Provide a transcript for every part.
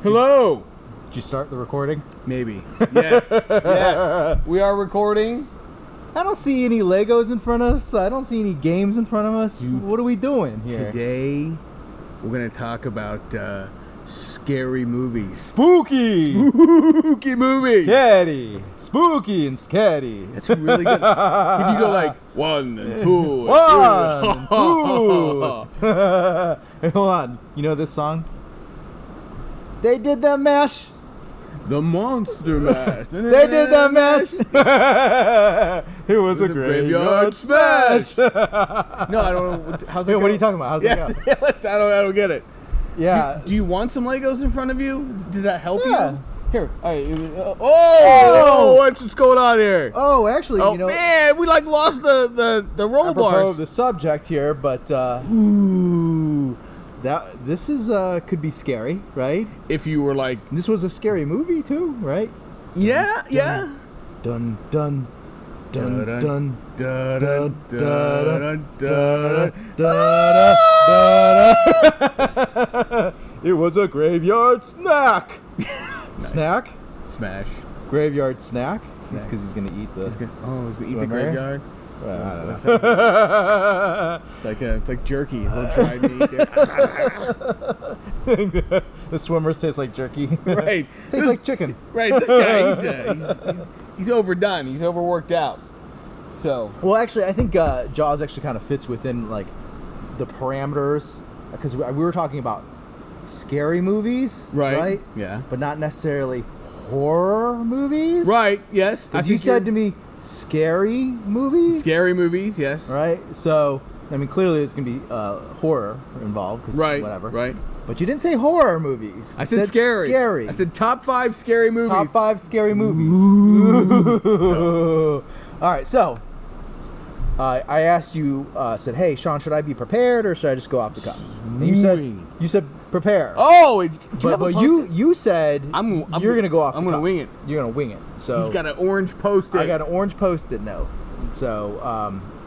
Hello. Did you start the recording? Maybe. Yes. Yes. We are recording. I don't see any Legos in front of us. I don't see any games in front of us. What are we doing here? Today, we're going to talk about scary movies. Spooky Movies. Scary. Spooky and scary. That's really good. Can you go like 1 and 2? 1, 2. Hey, hold on. You know this song? They did the mash. The Monster Mash. They did the mash. It was a graveyard smash. No, I don't know. How's it What are you talking about? How's it go? I don't get it. Yeah. Do you want some Legos in front of you? Does that help Yeah. you? Here. All right. Oh, what's going on here? Oh, actually, Oh man, we like lost the roll apropos bars. of the subject here, but Ooh. this is could be scary, right? If you were like, This was a scary movie too, right? yeah. Dun dun dun dun dun Dun, dun dun, dun. It was a graveyard snack. Snack? Smash. Graveyard snack? It's because he's gonna eat the. He's gonna eat the swimmer? graveyard. I don't know. It's like jerky. He'll try to eat it. The swimmers taste like jerky. Right. Tastes like chicken. Right. This guy, he's overdone. He's overworked out. So. Well, actually, I think Jaws actually kind of fits within like the parameters because we were talking about scary movies, right? Yeah. But not necessarily horror movies, Right. Yes. Because you said to me scary movies. Scary movies. Yes. Right. So I mean, clearly there's gonna be horror involved. 'Cause Right. Whatever. Right. But you didn't say horror movies. I said scary. Scary. I said top 5 scary movies. Top 5 scary movies. Ooh. All right, so I asked you, said, "Hey, Sean, should I be prepared or should I just go off the cuff?" And you said prepare. Oh, but you said you're gonna go off. I'm gonna wing it. You're gonna wing it. So he's got an orange Post-it. I got an orange Post-it note. So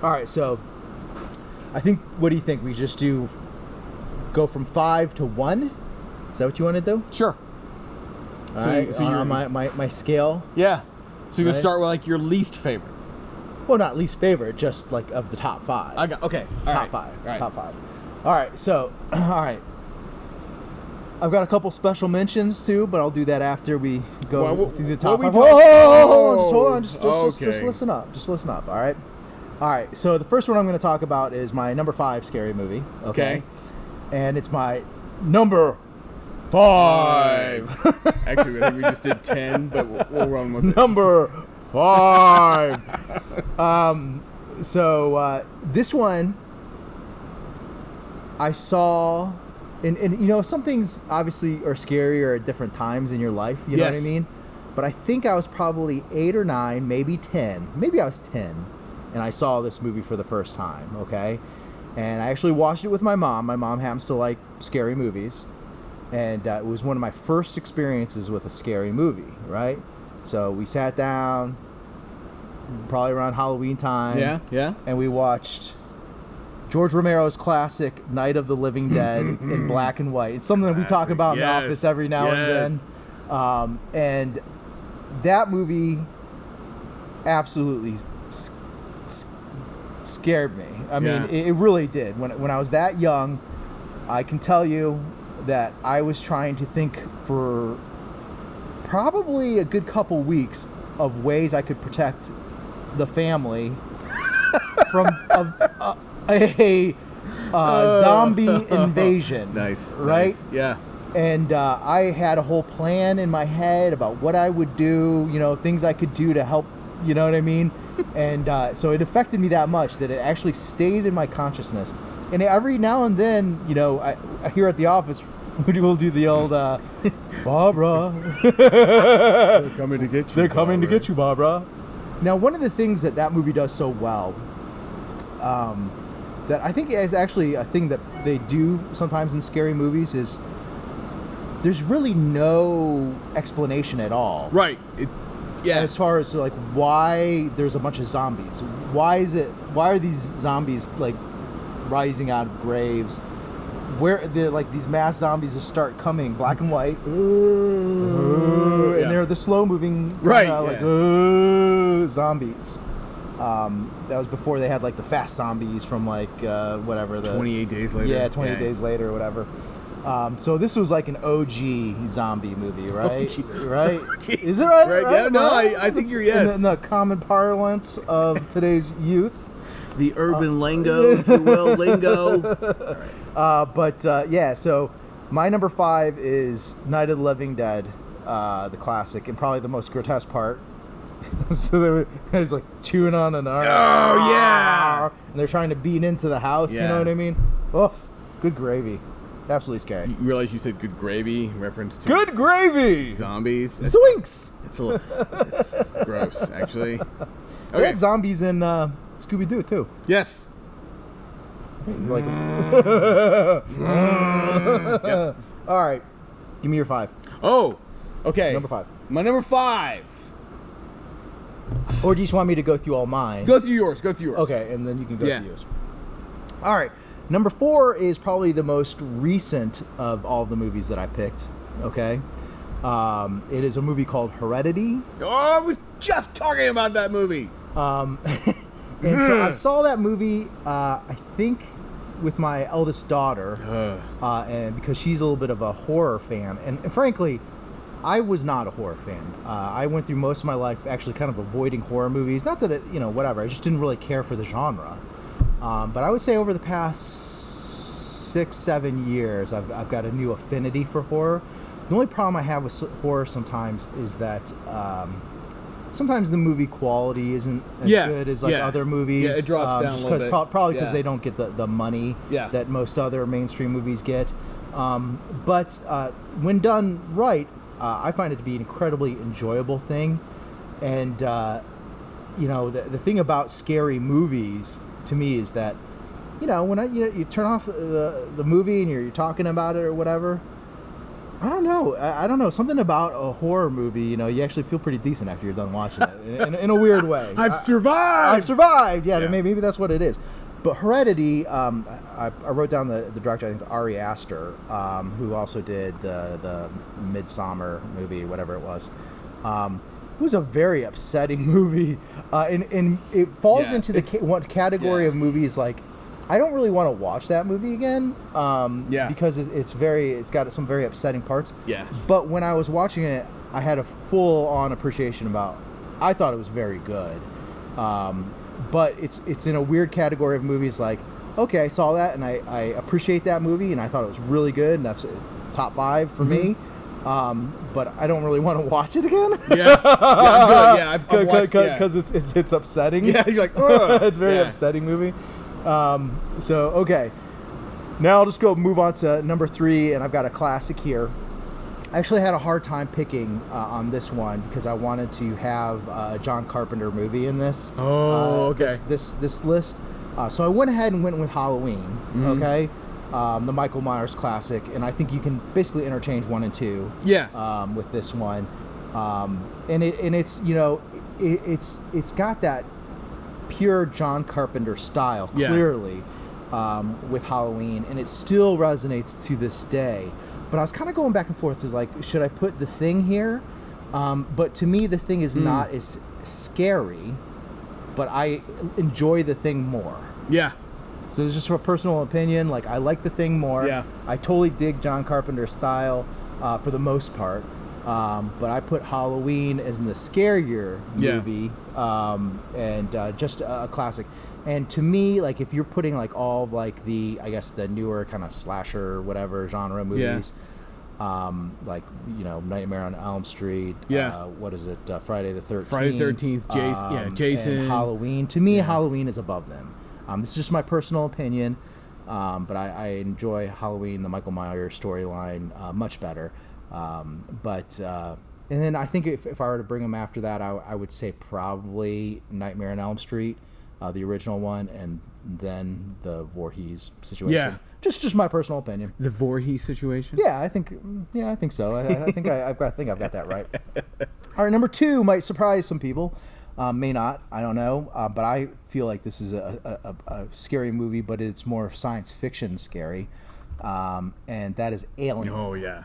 all right, so I think. What do you think? We just go from 5 to 1. Is that what you want to do? Sure. All right, so you're my scale. Yeah. So you're gonna Right. start with like your least favorite. Well, not least favorite, just like of the top 5. Okay. Top 5. Top 5. All right. So, all right. I've got a couple special mentions too, but I'll do that after we go through the top 5. Just hold on. Just listen up. Just listen up. All right. All right. So the first one I'm going to talk about is my number 5 scary movie. Okay. And it's my number 5. Actually, I think we just did 10, but we'll run with it. Number 5. So this one I saw, and you know, some things obviously are scarier at different times in your life. You know what I mean? But I think I was probably 8 or 9, maybe 10. Maybe I was 10, and I saw this movie for the first time. Okay, and I actually watched it with my mom. My mom happens to like scary movies, and it was one of my first experiences with a scary movie. Right. So we sat down, probably around Halloween time. Yeah. And we watched George Romero's classic Night of the Living Dead in black and white. It's something that we talk about in the office every now and then. And that movie absolutely scared me. I mean, it really did. When I was that young, I can tell you that I was trying to think for probably a good couple weeks of ways I could protect the family from a zombie invasion. Nice. Right? Nice. Yeah. And I had a whole plan in my head about what I would do, you know, things I could do to help, you know what I mean? And so it affected me that much that it actually stayed in my consciousness. And every now and then, you know, I here at the office, we'll do the old Barbara. They're coming to get you. They're coming to get you, Barbara. Now, one of the things that movie does so well, that I think is actually a thing that they do sometimes in scary movies, is there's really no explanation at all. Right. As far as like why there's a bunch of zombies. Why are these zombies like rising out of graves? where these mass zombies just start coming, black and white, Ooh, and they're the slow moving zombies. That was before they had like the fast zombies from like whatever the 28 days later. Yeah, 28 days later or whatever. So this was like an OG zombie movie, right? OG. Right? Is it right? Right? Yeah, no, I think you're yes. In the common parlance of today's youth. The urban lingo, if you will, lingo. Yeah, so my number 5 is Night of the Living Dead, the classic, and probably the most grotesque part. So they were guys like chewing on an arm. Oh, yeah. And they're trying to beat into the house, you know what I mean? Oh, good gravy. Absolutely scary. You realize you said good gravy in reference to good gravy! Zombies? Zoinks! It's gross, actually. They had zombies in Scooby-Doo, too. Yes. Like, Yep. All right. Give me your 5. Oh, okay. Number 5. My number 5. Or do you just want me to go through all mine? Go through yours. Okay, and then you can go through yours. All right. Number 4 is probably the most recent of all the movies that I picked. Okay. It is a movie called Heredity. Oh, I was just talking about that movie. And so I saw that movie, I think, with my eldest daughter, and because she's a little bit of a horror fan. And frankly, I was not a horror fan. I went through most of my life actually kind of avoiding horror movies. Not that it, whatever. I just didn't really care for the genre. But I would say over the past 6-7 years, I've got a new affinity for horror. The only problem I have with horror sometimes is that sometimes the movie quality isn't as good as other movies. Yeah, it drops down a little bit. Probably because they don't get the money that most other mainstream movies get. But when done right, I find it to be an incredibly enjoyable thing. And, the thing about scary movies to me is that, when you turn off the movie and you're talking about it or whatever, I don't know. I don't know. Something about a horror movie, you actually feel pretty decent after you're done watching it in a weird way. I've survived! Yeah, maybe that's what it is. But Heredity, I wrote down the director, I think it's Ari Aster, who also did the Midsommar movie, whatever it was. It was a very upsetting movie. And it falls into one category of movies like, I don't really want to watch that movie again. Because it's got some very upsetting parts. Yeah. But when I was watching it, I had a full-on appreciation I thought it was very good. But it's in a weird category of movies like, okay, I saw that and I appreciate that movie and I thought it was really good and that's top 5 for me. But I don't really want to watch it again. I'm good. Because it's upsetting. Yeah, you're like, ugh. It's a very upsetting movie. Okay. Now I'll just move on to number 3, and I've got a classic here. I actually had a hard time picking on this one because I wanted to have a John Carpenter movie in this. Oh, okay. This list. So I went ahead and went with Halloween. Okay. The Michael Myers classic, and I think you can basically interchange 1 and 2. Yeah. With this one, and it's it's got that pure John Carpenter style clearly with Halloween, and it still resonates to this day. But I was kind of going back and forth. Is like, should I put The Thing here? But to me, The Thing is not as scary, but I enjoy The Thing more. Yeah. So it's just a personal opinion. Like, I like The Thing more. Yeah. I totally dig John Carpenter's style for the most part. But I put Halloween as in the scarier movie, and just a classic. And to me, like, if you're putting like all of, like the newer kind of slasher whatever genre movies, like Nightmare on Elm Street, what is it, Friday the 13th, Friday the 13th, Jason, and Halloween. To me, Halloween is above them. This is just my personal opinion, but I enjoy Halloween, the Michael Myers storyline, much better. And then I think if I were to bring them after that, I would say probably Nightmare on Elm Street, the original one, and then the Voorhees situation. Yeah. Just my personal opinion. The Voorhees situation? Yeah, I think so. I think I've got that right. All right, number 2 might surprise some people. May not. I don't know. But I feel like this is a scary movie, but it's more science fiction scary. and that is Alien. Oh yeah,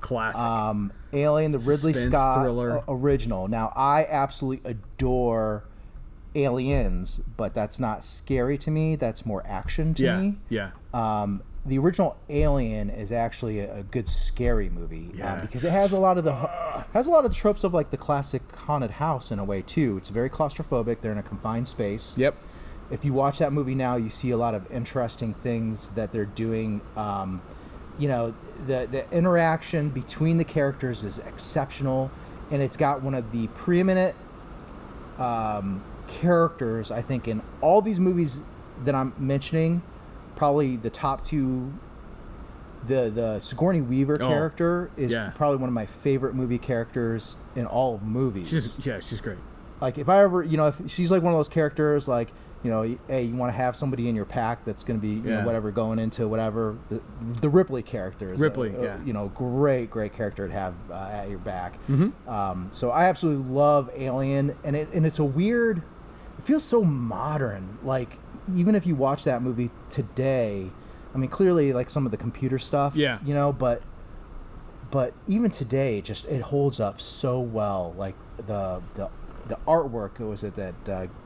classic. Alien, the Ridley Suspense Scott thriller. original. Now, I absolutely adore Aliens, but that's not scary to me. That's more action to me. Yeah. The original Alien is actually a good scary movie Yeah. because it has a lot of the tropes of like the classic haunted house in a way too. It's very claustrophobic. They're in a confined space. Yep. If you watch that movie now, you see a lot of interesting things that they're doing. The interaction between the characters is exceptional, and it's got one of the preeminent characters, I think, in all these movies that I'm mentioning. Probably the top two. The Sigourney Weaver character is probably one of my favorite movie characters in all of movies. She's great. Like if I ever, if she's like one of those characters, like, hey, you want to have somebody in your pack that's going to be, whatever, going into whatever. The Ripley character is great character to have at your back. Mm-hmm. So I absolutely love Alien, and it's a weird. It feels so modern. Like even if you watch that movie today, I mean, clearly like some of the computer stuff. Yeah. But even today, it holds up so well. Like the artwork, was it that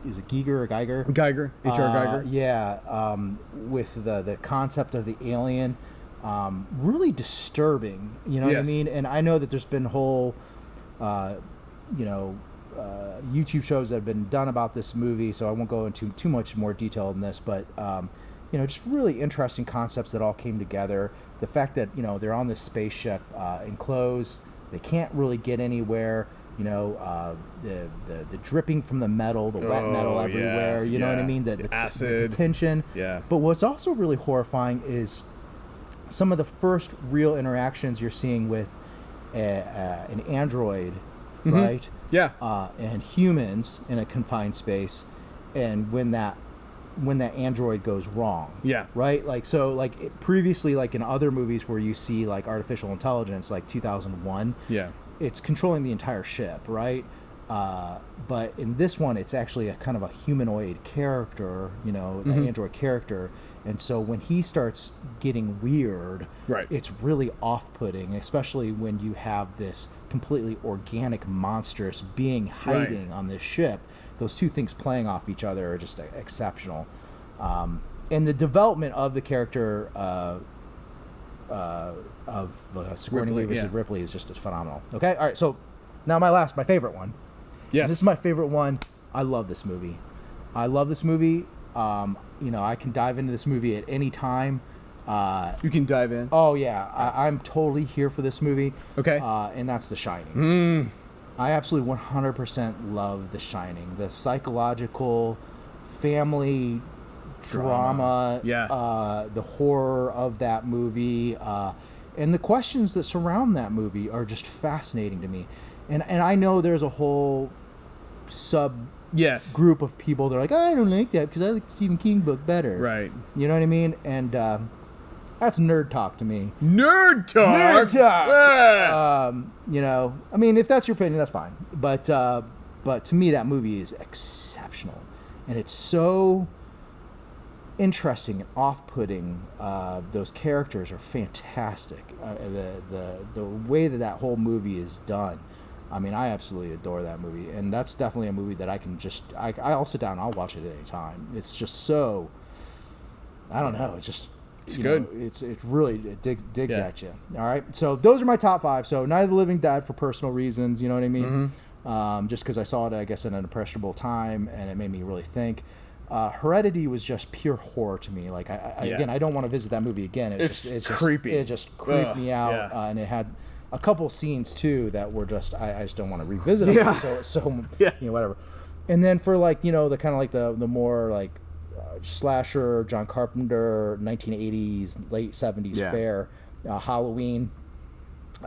is it Giger or Geiger? Geiger, H.R. Geiger. Yeah, with the concept of the alien, really disturbing. You know what I mean? And I know that there's been whole, YouTube shows that have been done about this movie, so I won't go into too much more detail in this, but just really interesting concepts that all came together. The fact that they're on this spaceship, enclosed, they can't really get anywhere. The dripping from the metal, the wet metal everywhere. You know what I mean? The acid, the tension. Yeah. But what's also really horrifying is some of the first real interactions you're seeing with an android, right? Yeah. And humans in a confined space, and when that android goes wrong. Yeah. Right? Like, so, like, previously, like, in other movies where you see, like, artificial intelligence, like 2001. Yeah. It's controlling the entire ship, right? But in this one, it's actually a kind of a humanoid character, an android character. And so when he starts getting weird, right, it's really off-putting, especially when you have this completely organic, monstrous being hiding on this ship. Those two things playing off each other are just exceptional. And the development of the character of Sigourney Weaver Ripley is just phenomenal. Okay, all right. So now my favorite one. Yes, this is my favorite one. I love this movie. I can dive into this movie at any time. You can dive in. Oh yeah, I'm totally here for this movie. Okay, and that's The Shining. I absolutely 100% love The Shining. The psychological, family drama, the horror of that movie, and the questions that surround that movie are just fascinating to me. And I know there's a whole group of people that are like, I don't like that because I like the Stephen King book better. Right. You know what I mean? And that's nerd talk to me. Nerd talk? Nerd talk! Yeah. I mean, if that's your opinion, that's fine. But to me, that movie is exceptional. And it's so interesting and off-putting. Those characters are fantastic. The way that whole movie is done, I mean, I absolutely adore that movie, and that's definitely a movie that I can I'll sit down and I'll watch it at any time. It's just so, I don't know, it's good. It really digs at you. All right, so those are my top 5. So Night of the Living Dead for personal reasons, you know what I mean? Mm-hmm. Just because I saw it, I guess, at an impressionable time, and it made me really think. Heredity was just pure horror to me. Like again, I don't want to visit that movie again. It's just creepy. It just creeped me out, and it had a couple scenes too that were just I just don't want to revisit them. So whatever. And then for like the kind of like the more like slasher, John Carpenter, 1980s, late 70s fare, Halloween,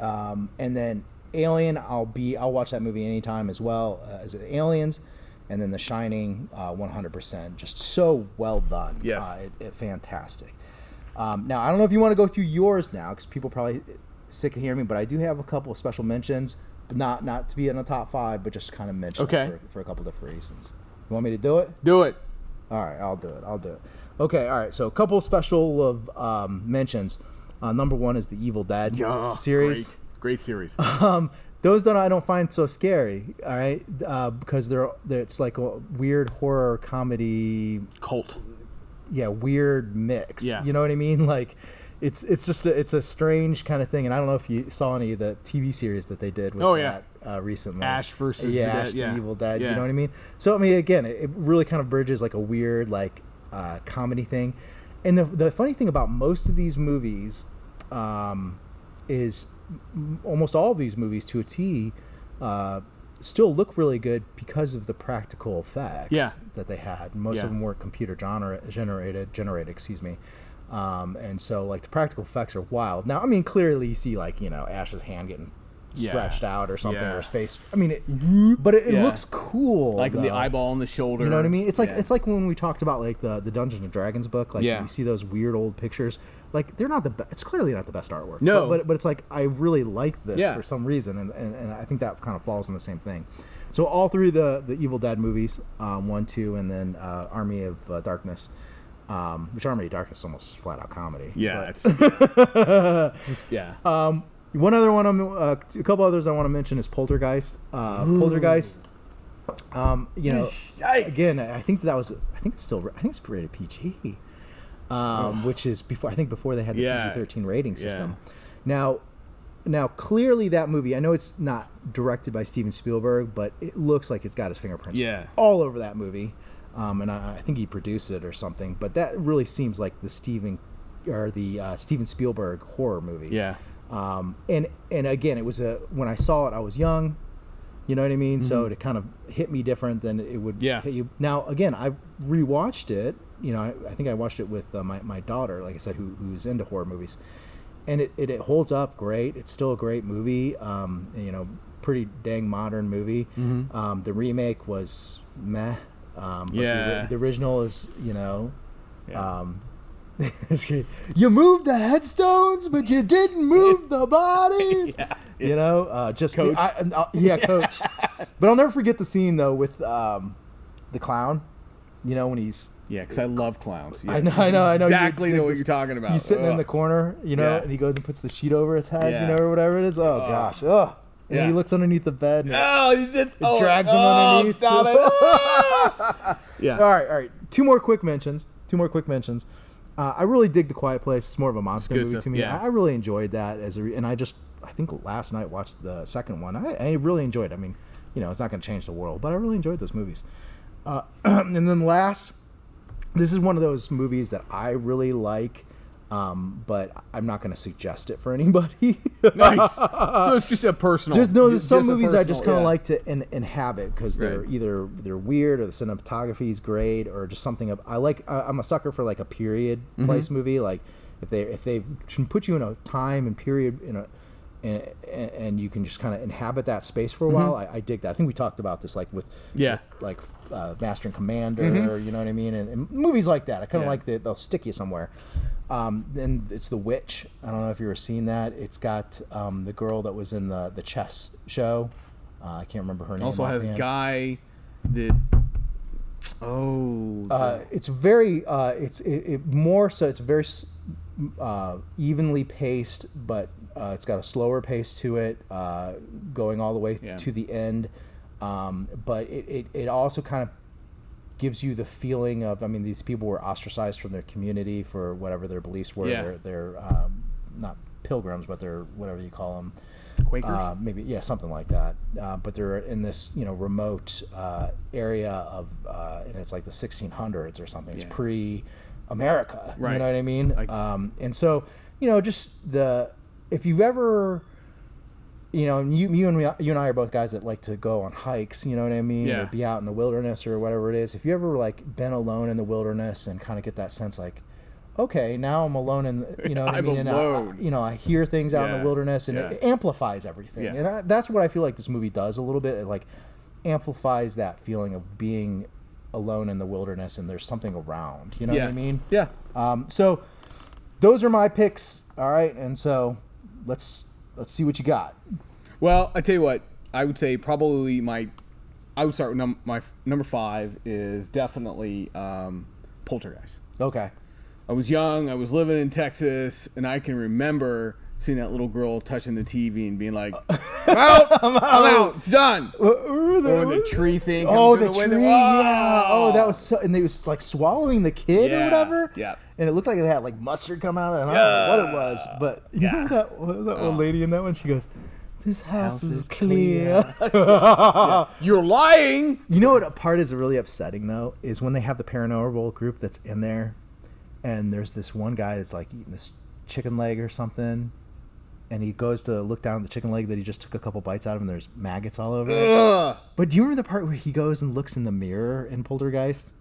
and then Alien. I'll watch that movie anytime as well as Aliens. And then The Shining, 100%, just so well done. Yes, fantastic. Now I don't know if you want to go through yours now, because people probably sick of hearing me, but I do have a couple of special mentions, but not to be in the top 5, but just kind of mention for a couple different reasons. You want me to do it? Do it. All right, I'll do it. Okay, all right. So a couple special of mentions. Number one is the Evil Dead series. Great series. Those that I don't find so scary. All right, because it's like a weird horror comedy Cult. Yeah, weird mix. Yeah. You know what I mean? Like, it's just it's a strange kind of thing. And I don't know if you saw any of the TV series that they did with that recently. Ash versus Ash, the Evil Dead. Yeah. You know what I mean? So I mean, again, it really kind of bridges like a weird like comedy thing. And the funny thing about most of these movies is almost all of these movies to a T still look really good because of the practical effects that they had. Most of them were computer generated, excuse me. And so like the practical effects are wild. Now, I mean, clearly you see like, you know, Ash's hand getting stretched out or something, or his face. I mean, but it looks cool. Like though. the eyeball on the shoulder. You know what I mean? It's like it's like when we talked about like the Dungeons and Dragons book. Like you see those weird old pictures. Like they're not the best. It's clearly not the best artwork. No, but it's like I really like this for some reason, and I think that kind of falls in the same thing. So all three of the Evil Dead movies, 1, 2, and then Army of Darkness. Which Army of Darkness is almost flat out comedy. Yeah, it's one other one, a couple others I want to mention is Poltergeist. Poltergeist. You know, Yikes. again, I think it's rated PG, which is before they had the PG-13 rating system. Now, clearly that movie, I know it's not directed by Steven Spielberg, but it looks like it's got his fingerprints all over that movie. And I think he produced it or something, but that really seems like the Steven Spielberg horror movie. Yeah. And again, it was when I saw it, I was young, you know what I mean? So it kind of hit me different than it would hit you. Now, again, I rewatched it, you know, I think I watched it with my daughter, like I said, who's into horror movies, and it holds up great. It's still a great movie. You know, pretty dang modern movie. The remake was meh. But the original is, you know, you moved the headstones, but you didn't move the bodies. You know, just Coach. Coach. But I'll never forget the scene though with the clown. You know, when he's because I love clowns. I know. Exactly know what you're talking about. He's sitting in the corner, you know, and he goes and puts the sheet over his head, you know, or whatever it is. Oh gosh, and he looks underneath the bed. And it drags him underneath. Stop it. All right. Two more quick mentions. I really dig The Quiet Place. It's more of a monster movie to me. I really enjoyed that and I think last night watched the second one. I really enjoyed it. I mean, you know, it's not going to change the world, but I really enjoyed those movies. And then last, this is one of those movies that I really like. But I'm not going to suggest it for anybody. Nice. So it's just a personal. There's some movies I just kind of like to inhabit because they're either weird or the cinematography is great or just something. I'm a sucker for like a period place movie. Like if they can put you in a time and period and you can just kind of inhabit that space for a while. I dig that. I think we talked about this like with Master and Commander. You know what I mean? And movies like that. I kind of like they'll stick you somewhere. Then it's The Witch. I don't know if you've ever seen that. It's got the girl that was in the chess show. I can't remember her name. Also has Guy. It's very. It's very evenly paced, but it's got a slower pace to it, going all the way to the end. But it also kind of gives you the feeling of, I mean, these people were ostracized from their community for whatever their beliefs were. They're not pilgrims, but they're whatever you call them. Quakers? Maybe, something like that. But they're in this, remote area of, and it's like the 1600s or something. It's pre-America. Right. You know what I mean? And so, just if you've ever... you and I are both guys that like to go on hikes, you know what I mean? Or be out in the wilderness or whatever it is. If you ever like been alone in the wilderness and kind of get that sense like, okay, now I'm alone in, you know what I mean? Alone. And I hear things out in the wilderness and it amplifies everything. And that's what I feel like this movie does a little bit. It like amplifies that feeling of being alone in the wilderness and there's something around, you know what I mean? Yeah. So those are my picks. All right. And so let's see what you got. Well, I tell you what, I would say probably I would start with my number 5 is definitely Poltergeist. Okay. I was young. I was living in Texas, and I can remember seeing that little girl touching the TV and being like, "I'm out! I'm out! It's done!" Or the tree thing. Oh, the the window. tree! Yeah. Oh, that was so. And they was like swallowing the kid or whatever. Yeah. And it looked like it had like mustard come out of it. I don't know what it was, but you know that old lady in that one. She goes, "This house is clear." You're lying. You know what a part is really upsetting though is when they have the paranormal group that's in there, and there's this one guy that's like eating this chicken leg or something, and he goes to look down at the chicken leg that he just took a couple bites out of, and there's maggots all over it. But do you remember the part where he goes and looks in the mirror in Poltergeist,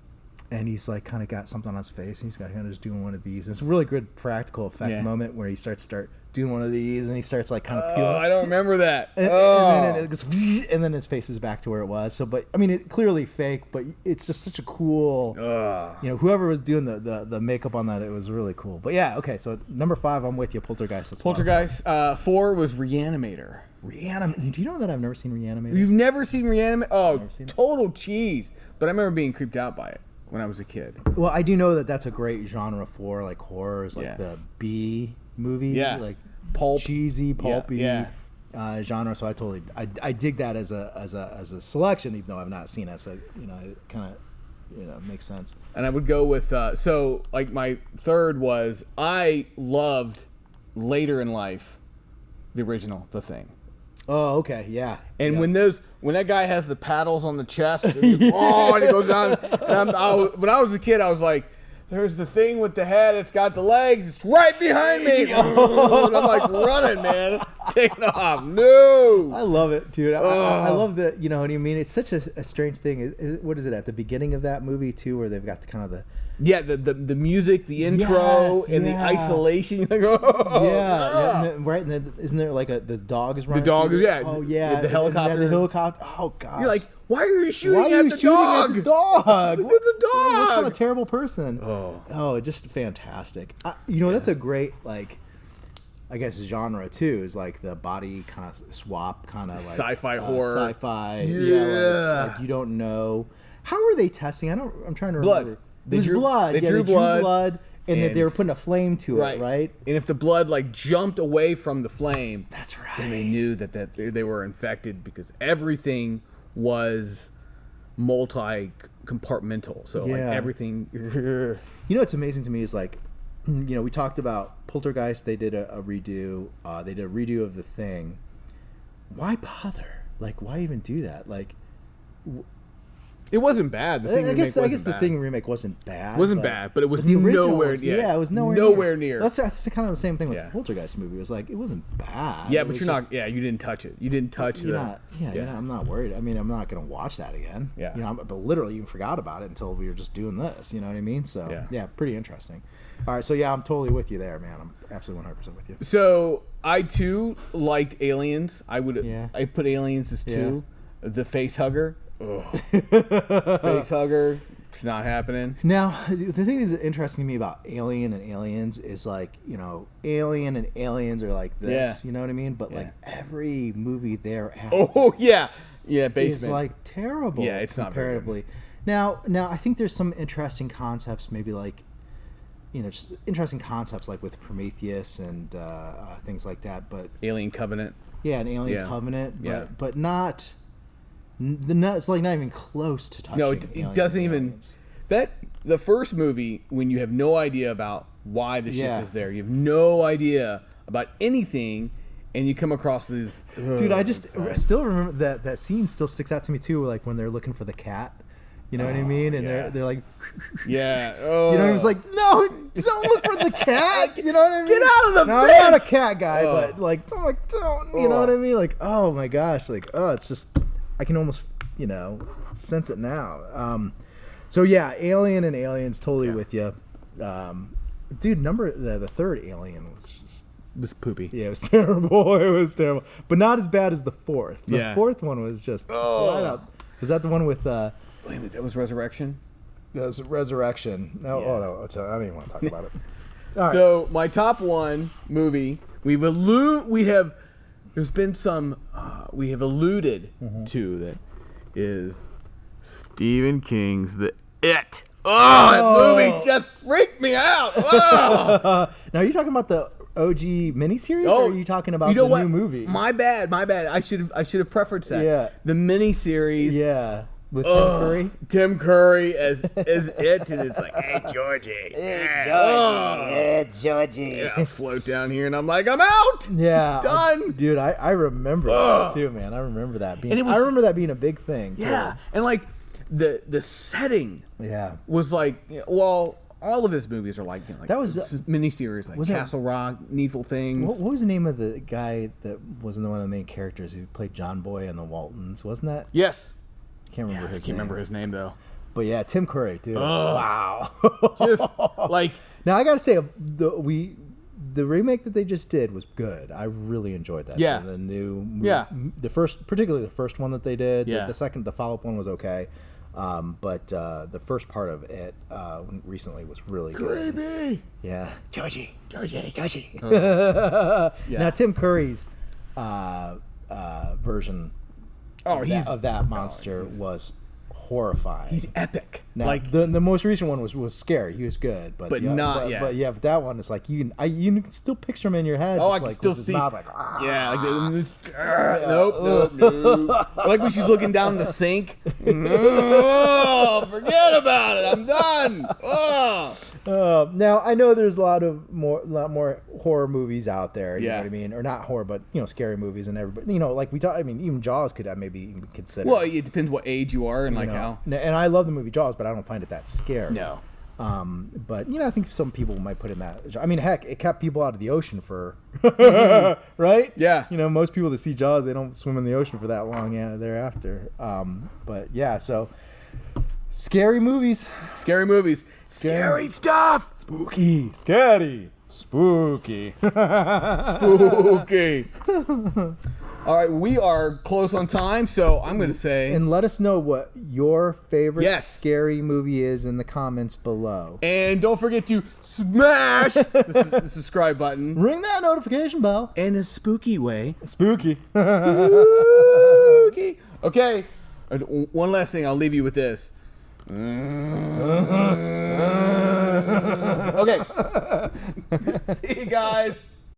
and he's like kind of got something on his face, and he's got kind of just doing one of these. It's a really good practical effect moment where he starts doing one of these, and he starts like kind of peeling. I don't remember that. And then it goes, and then his face is back to where it was. So, but I mean, it clearly fake, but it's just such a cool. You know, whoever was doing the makeup on that, it was really cool. But yeah, okay. So number 5, I'm with you. Poltergeist. Poltergeist. 4 was Reanimator. Reanimator. Do you know that I've never seen Reanimator? You've never seen Reanimator? Oh, seen it. total cheese. But I remember being creeped out by it when I was a kid. Well, I do know that that's a great genre for like horrors, like the B movie, like pulp, cheesy, pulpy genre. So I dig that as a selection, even though I've not seen it. So you know, it kind of makes sense. And I would go with so like my third was I loved later in life the original The Thing. Oh, okay, yeah. And when that guy has the paddles on the chest, and he goes down. And when I was a kid, I was like, "There's the thing with the head. It's got the legs. It's right behind me." And I'm like running, man, taking off. No, I love it, dude. I love that. You know what I mean? It's such a strange thing. What is it at the beginning of that movie too, where they've got the kind of the the music, the intro, and the isolation. Like, right. And then, isn't there like the dog is running? The dog, Oh yeah, the helicopter. And the helicopter. Oh gosh. You're like, why are you shooting at the dog? The dog. Look at the dog. What kind of terrible person? Oh, just fantastic. You know, that's a great like. I guess genre too is like the body kind of swap, kind of like sci-fi horror, sci-fi. Like you don't know how are they testing. I'm trying to remember. They drew blood. They drew blood, and that they were putting a flame to it, right? And if the blood like jumped away from the flame, that's right. Then they knew that they were infected because everything was multi-compartmental. So like everything. You know what's amazing to me is like, you know, we talked about Poltergeist. They did a redo. They did a redo of The Thing. Why bother? Like, why even do that? Like, it wasn't bad. I guess The Thing remake wasn't bad. Wasn't bad, but it was the nowhere. Yeah, it was nowhere near. That's kind of the same thing with the Poltergeist movie. It was like it wasn't bad. Yeah, but you're not. Yeah, you didn't touch it. You didn't touch it. I'm not worried. I mean, I'm not going to watch that again. Yeah. You know, but literally even forgot about it until we were just doing this. You know what I mean? So yeah, pretty interesting. All right, so yeah, I'm totally with you there, man. I'm absolutely 100% with you. So I too liked Aliens. I put Aliens as 2. The face hugger. Face hugger. It's not happening. Now, the thing that's interesting to me about Alien and Aliens is like, you know, Alien and Aliens are like this. You know what I mean? But like every movie thereafter. Basement is like terrible. Yeah, it's comparatively. Not now, I think there's some interesting concepts, maybe like, you know, just interesting concepts like with Prometheus and things like that. But Alien Covenant. Yeah, an Alien Covenant. But not. It's like not even close to touching. No, it doesn't even. The first movie, when you have no idea about why the ship is there, you have no idea about anything, and you come across these. Dude, I just still remember that scene. Still sticks out to me too. Like when they're looking for the cat. You know what I mean? And they're like. Yeah. You know, he was like, no, don't look for the cat. You know what I mean? Get out of the vent. I'm not a cat guy, but like, don't. You know what I mean? Like, oh my gosh, like, it's just. I can almost, you know, sense it now. So yeah, Alien and Aliens, totally with you. Dude, the third Alien was poopy. Yeah, it was terrible. It was terrible, but not as bad as the fourth. The fourth one was just flat out. Was that the one with? Wait a minute, that was Resurrection. That was Resurrection. No, I don't even want to talk about it. All right. So my top one movie, we have alluded to that is Stephen King's The It. Oh, that movie just freaked me out. Oh. Now, are you talking about the OG miniseries, or are you talking about the new movie? My bad. I should have preferenced that. Yeah. The miniseries. Yeah. With Tim Curry? Tim Curry as it, and it's like, hey, Georgie. Georgie. Yeah, I float down here, and I'm like, I'm out. Yeah. Done. Dude, I remember that too, man. I remember that being I remember that being a big thing. Yeah. Too. And like the setting was like, well, all of his movies are like, like that was miniseries, like Castle Rock, Needful Things. What was the name of the guy that wasn't one of the main characters who played John Boy in the Waltons? Wasn't that? Yes. Can't remember his name. I can't remember his name though. But yeah, Tim Curry, dude. Wow. Just like now, I gotta say, the remake that they just did was good. I really enjoyed that. Yeah. The new. Yeah. Particularly the first one that they did. Yeah. The follow-up one was okay. But the first part of it recently was really good. creepy. Yeah. Georgie. Yeah. Now, Tim Curry's version of that monster was horrifying. He's epic. Now, like the most recent one was scary. He was good, but but that one is like you can still picture him in your head. Oh, just I can like, still with his see. mouth like, nope. Like when she's looking down the sink. Oh, forget about it. I'm done. Oh. Now I know there's a lot more horror movies out there. You know what I mean, or not horror, but scary movies and everybody. Like we talk. I mean, even Jaws could maybe even consider. Well, it depends what age you are and like how. And I love the movie Jaws, but I don't find it that scary. No. But I think some people might put in that. I mean, heck, it kept people out of the ocean for right. Yeah. Most people that see Jaws, they don't swim in the ocean for that long thereafter. But yeah, so scary movies. Scary stuff. Spooky. Scary. Spooky. Spooky. All right, we are close on time, so I'm going to say... And let us know what your favorite scary movie is in the comments below. And don't forget to smash the subscribe button. Ring that notification bell. In a spooky way. Spooky. Spooky. Okay, one last thing. I'll leave you with this. Okay. See you guys.